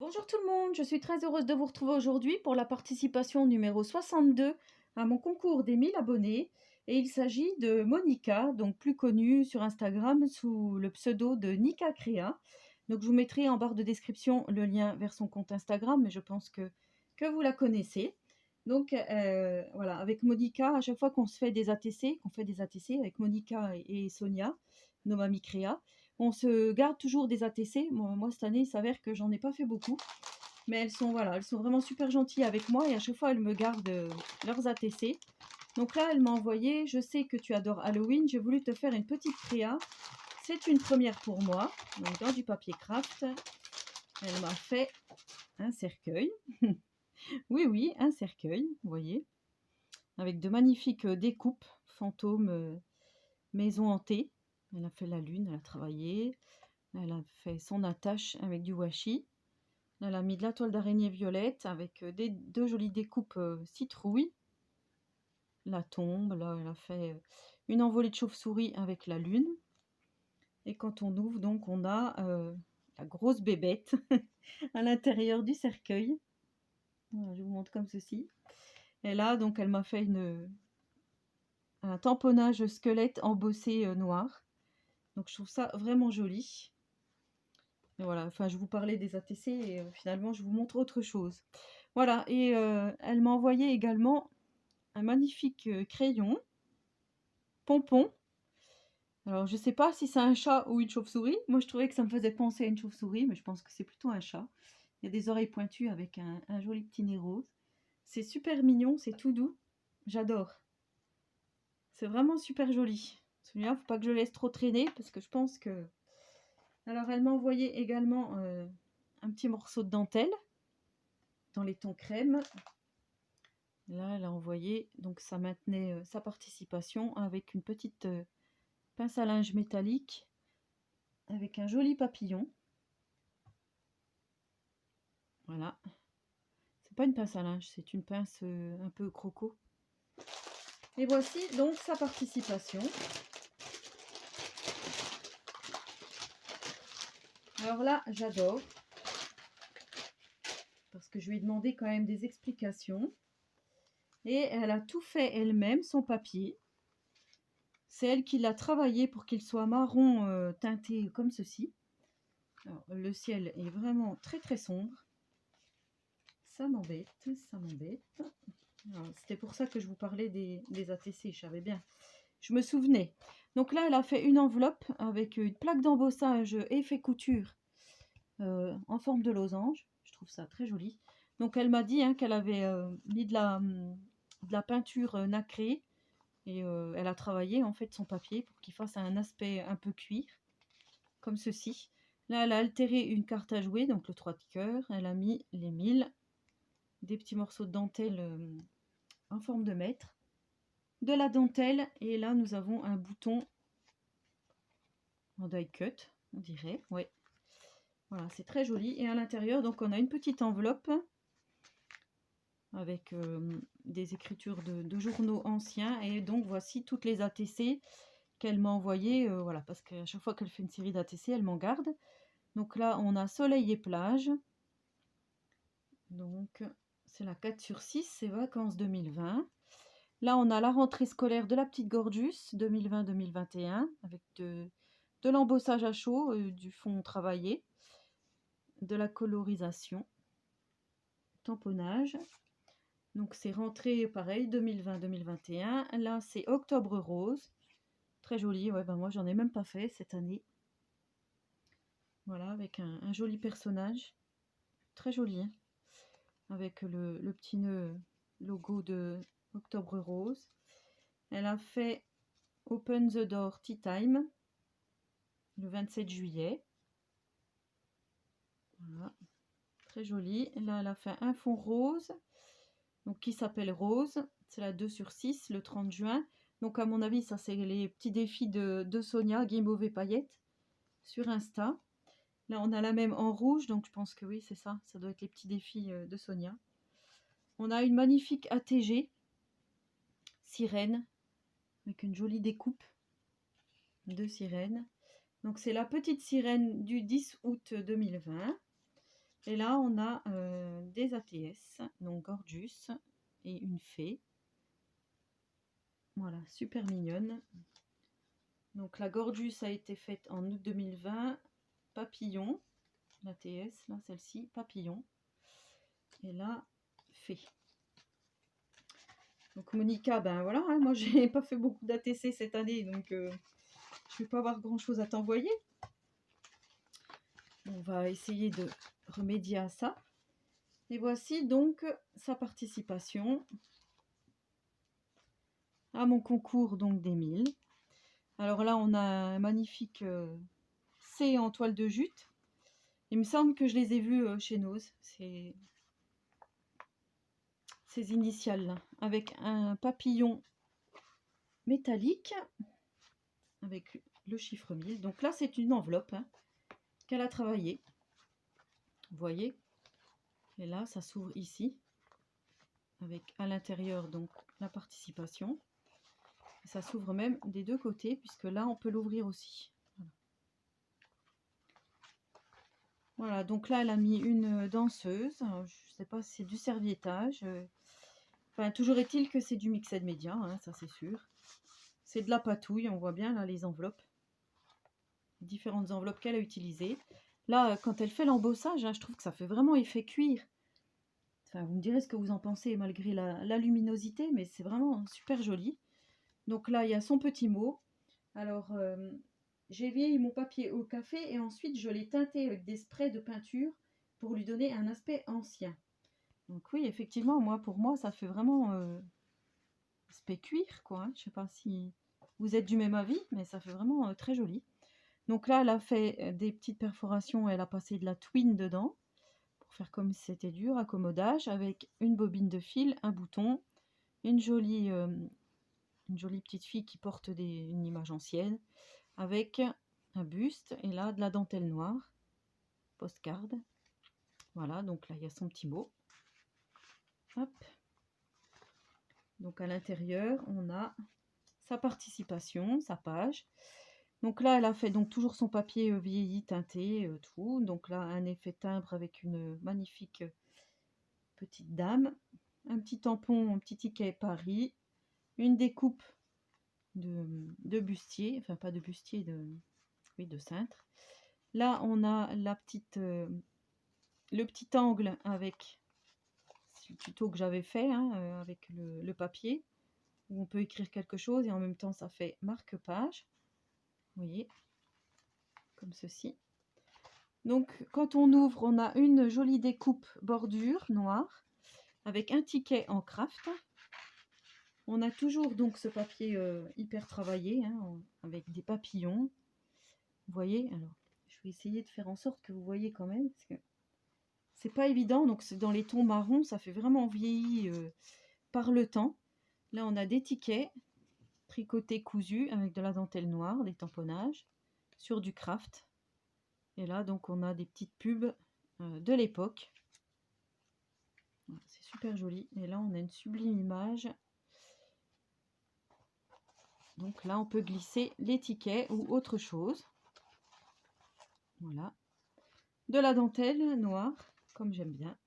Bonjour tout le monde, je suis très heureuse de vous retrouver aujourd'hui pour la participation numéro 62 à mon concours des 1000 abonnés. Et il s'agit de Monica, donc plus connue sur Instagram sous le pseudo de Nika Créa. Donc je vous mettrai en barre de description le lien vers son compte Instagram, mais je pense que vous la connaissez. Donc voilà, avec Monica, à chaque fois qu'on fait des ATC avec Monica et Sonia, nos mamies Créa, on se garde toujours des ATC. Moi cette année, il s'avère que j'en ai pas fait beaucoup. Mais elles sont, voilà, elles sont vraiment super gentilles avec moi et à chaque fois, elles me gardent leurs ATC. Donc là, elle m'a envoyé, je sais que tu adores Halloween, j'ai voulu te faire une petite créa. C'est une première pour moi. Donc dans du papier craft, elle m'a fait un cercueil. Oui, oui, un cercueil, vous voyez. Avec de magnifiques découpes, fantômes, maison hantée. Elle a fait la lune, elle a travaillé. Elle a fait son attache avec du washi. Elle a mis de la toile d'araignée violette avec deux jolies découpes citrouilles. La tombe, là, elle a fait une envolée de chauve-souris avec la lune. Et quand on ouvre, donc, on a la grosse bébête à l'intérieur du cercueil. Voilà, je vous montre comme ceci. Et là, donc, elle m'a fait un tamponnage squelette embossé noir. Donc, je trouve ça vraiment joli. Et voilà, enfin, je vous parlais des ATC et finalement, je vous montre autre chose. Voilà, et elle m'a envoyé également un magnifique crayon, pompon. Alors, je ne sais pas si c'est un chat ou une chauve-souris. Moi, je trouvais que ça me faisait penser à une chauve-souris, mais je pense que c'est plutôt un chat. Il y a des oreilles pointues avec un joli petit nez rose. C'est super mignon, c'est tout doux. J'adore. C'est vraiment super joli. Celui-là, il ne faut pas que je le laisse trop traîner parce que je pense que... Alors, elle m'a envoyé également un petit morceau de dentelle dans les tons crème. Là, elle a envoyé, donc ça maintenait sa participation avec une petite pince à linge métallique avec un joli papillon. Voilà. C'est pas une pince à linge, c'est une pince un peu croco. Et voici donc sa participation. Alors là, j'adore. Parce que je lui ai demandé quand même des explications. Et elle a tout fait elle-même, son papier. C'est elle qui l'a travaillé pour qu'il soit marron teinté comme ceci. Alors, le ciel est vraiment très très sombre. Ça m'embête, ça m'embête. C'était pour ça que je vous parlais des ATC, je savais bien. Je me souvenais. Donc là, elle a fait une enveloppe avec une plaque d'embossage effet couture en forme de losange. Je trouve ça très joli. Donc elle m'a dit qu'elle avait mis de la peinture nacrée et elle a travaillé en fait son papier pour qu'il fasse un aspect un peu cuir, comme ceci. Là, elle a altéré une carte à jouer, donc le 3 de cœur. Elle a mis les 1000, des petits morceaux de dentelle en forme de mètre, de la dentelle, et là nous avons un bouton en die cut, on dirait, ouais. Voilà, c'est très joli. Et à l'intérieur, donc on a une petite enveloppe avec des écritures de journaux anciens. Et donc voici toutes les ATC qu'elle m'a envoyées, voilà, parce qu'à chaque fois qu'elle fait une série d'ATC, elle m'en garde. Donc là, on a soleil et plage. Donc c'est la 4/6, c'est vacances 2020. Là, on a la rentrée scolaire de la petite Gorgeous 2020-2021 avec de l'embossage à chaud, du fond travaillé, de la colorisation, tamponnage. Donc c'est rentrée pareil 2020-2021. Là, c'est octobre rose. Très joli. Ouais, ben moi, j'en ai même pas fait cette année. Voilà, avec un joli personnage. Très joli. Hein, avec le petit nœud logo de octobre rose. Elle a fait Open the Door Tea Time le 27 juillet. Voilà, très joli. Là, elle a fait un fond rose, donc qui s'appelle Rose. C'est la 2/6, le 30 juin. Donc, à mon avis, ça, c'est les petits défis de Sonia, Guimauve et Paillettes, sur Insta. Là, on a la même en rouge, donc je pense que oui, c'est ça. Ça doit être les petits défis de Sonia. On a une magnifique ATG, sirène, avec une jolie découpe de sirène. Donc, c'est la petite sirène du 10 août 2020. Et là, on a des ATS, donc Gorgeous et une fée. Voilà, super mignonne. Donc la Gorgeous a été faite en août 2020. Papillon, l'ATS, là, celle-ci, papillon. Et là, fée. Donc Monica, ben voilà, hein, moi j'ai pas fait beaucoup d'ATC cette année, donc je vais pas avoir grand chose à t'envoyer. On va essayer de remédier à ça. Et voici donc sa participation à mon concours donc des 1000. Alors là, on a un magnifique C en toile de jute. Il me semble que je les ai vus chez Nose, ces initiales là, avec un papillon métallique, avec le chiffre 1000. Donc là, c'est une enveloppe hein, qu'elle a travaillée. Vous voyez? Et là, ça s'ouvre ici, avec à l'intérieur donc la participation. Et ça s'ouvre même des deux côtés, puisque là, on peut l'ouvrir aussi. Voilà, donc là, elle a mis une danseuse. Je ne sais pas si c'est du serviettage. Enfin, toujours est-il que c'est du mixed media, hein, ça c'est sûr. C'est de la patouille, on voit bien là les enveloppes. Les différentes enveloppes qu'elle a utilisées. Là, quand elle fait l'embossage, hein, je trouve que ça fait vraiment effet cuir. Enfin, vous me direz ce que vous en pensez malgré la luminosité, mais c'est vraiment super joli. Donc là, il y a son petit mot. Alors, j'ai vieilli mon papier au café et ensuite je l'ai teinté avec des sprays de peinture pour lui donner un aspect ancien. Donc oui, effectivement, pour moi, ça fait vraiment aspect cuir, quoi. Hein. Je ne sais pas si vous êtes du même avis, mais ça fait vraiment très joli. Donc là, elle a fait des petites perforations, elle a passé de la twine dedans, pour faire comme si c'était dur, accommodage, avec une bobine de fil, un bouton, une jolie petite fille qui porte une image ancienne, avec un buste, et là, de la dentelle noire, postcard. Voilà, donc là, il y a son petit mot. Hop. Donc à l'intérieur, on a sa participation, sa page. Donc là, elle a fait donc toujours son papier vieilli, teinté, tout. Donc là, un effet timbre avec une magnifique petite dame. Un petit tampon, un petit ticket Paris. Une découpe de bustier, enfin pas de bustier, de cintre. Là, on a le petit angle avec le tuto que j'avais fait, hein, avec le papier, où on peut écrire quelque chose et en même temps, ça fait marque-page. Vous voyez, comme ceci. Donc, quand on ouvre, on a une jolie découpe bordure noire avec un ticket en craft. On a toujours donc ce papier hyper travaillé hein, avec des papillons. Vous voyez, alors je vais essayer de faire en sorte que vous voyez quand même parce que c'est pas évident. Donc, c'est dans les tons marrons, ça fait vraiment vieilli par le temps. Là, on a des tickets tricotés cousus avec de la dentelle noire, des tamponnages sur du craft. Et là, donc, on a des petites pubs de l'époque. Voilà, c'est super joli. Et là, on a une sublime image. Donc là, on peut glisser les tickets ou autre chose. Voilà. De la dentelle noire, comme j'aime bien.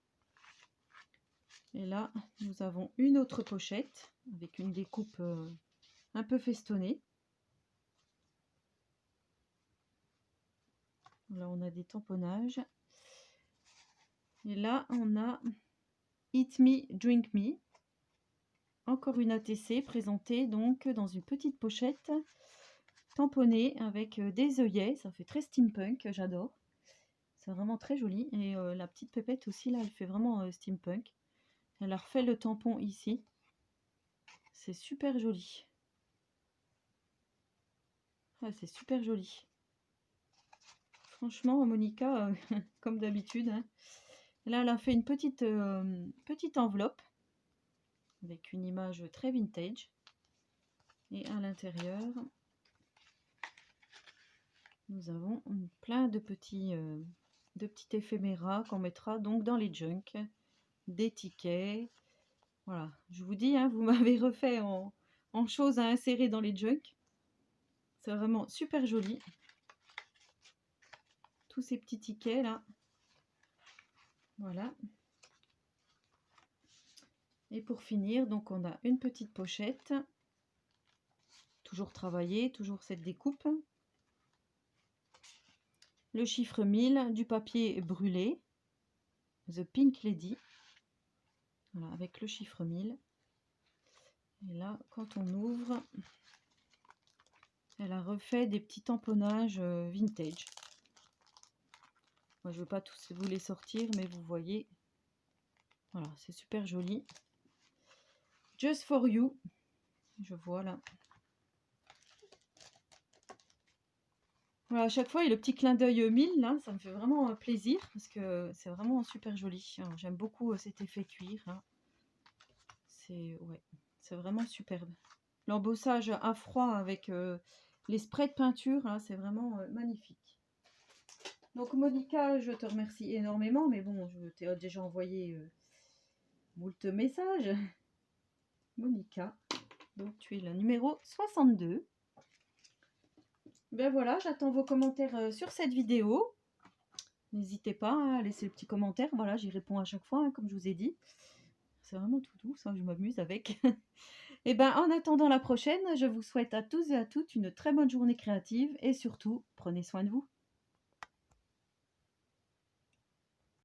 Et là, nous avons une autre pochette avec une découpe un peu festonnée. Là, on a des tamponnages. Et là, on a Eat Me, Drink Me. Encore une ATC présentée donc dans une petite pochette tamponnée avec des œillets. Ça fait très steampunk, j'adore. C'est vraiment très joli. Et la petite pépette aussi, là, elle fait vraiment steampunk. Elle a refait le tampon ici. C'est super joli. Ah, c'est super joli. Franchement, Monica, comme d'habitude. Hein. Là, elle a fait une petite enveloppe avec une image très vintage. Et à l'intérieur, nous avons plein de petits éphéméras qu'on mettra donc dans les junks. Des tickets. Voilà, je vous dis, hein, vous m'avez refait en choses à insérer dans les junks. C'est vraiment super joli. Tous ces petits tickets là. Voilà. Et pour finir, donc on a une petite pochette. Toujours travaillée, toujours cette découpe. Le chiffre 1000, du papier brûlé. The Pink Lady. Voilà, avec le chiffre 1000. Et là, quand on ouvre, elle a refait des petits tamponnages vintage. Moi, je ne veux pas tous vous les sortir, mais vous voyez. Voilà, c'est super joli. Just for you. Je vois là. Voilà, à chaque fois, il y a le petit clin d'œil 1000, là, ça me fait vraiment plaisir, parce que c'est vraiment super joli. J'aime beaucoup cet effet cuir, là. Ouais, c'est vraiment superbe. L'embossage à froid avec les sprays de peinture, là, c'est vraiment magnifique. Donc Monica, je te remercie énormément, mais bon, je t'ai déjà envoyé moult messages. Monica, donc tu es le numéro 62. Ben voilà, j'attends vos commentaires sur cette vidéo. N'hésitez pas à laisser le petit commentaire. Voilà, j'y réponds à chaque fois, hein, comme je vous ai dit. C'est vraiment tout doux, ça, je m'amuse avec. Et ben, en attendant la prochaine, je vous souhaite à tous et à toutes une très bonne journée créative et surtout, prenez soin de vous.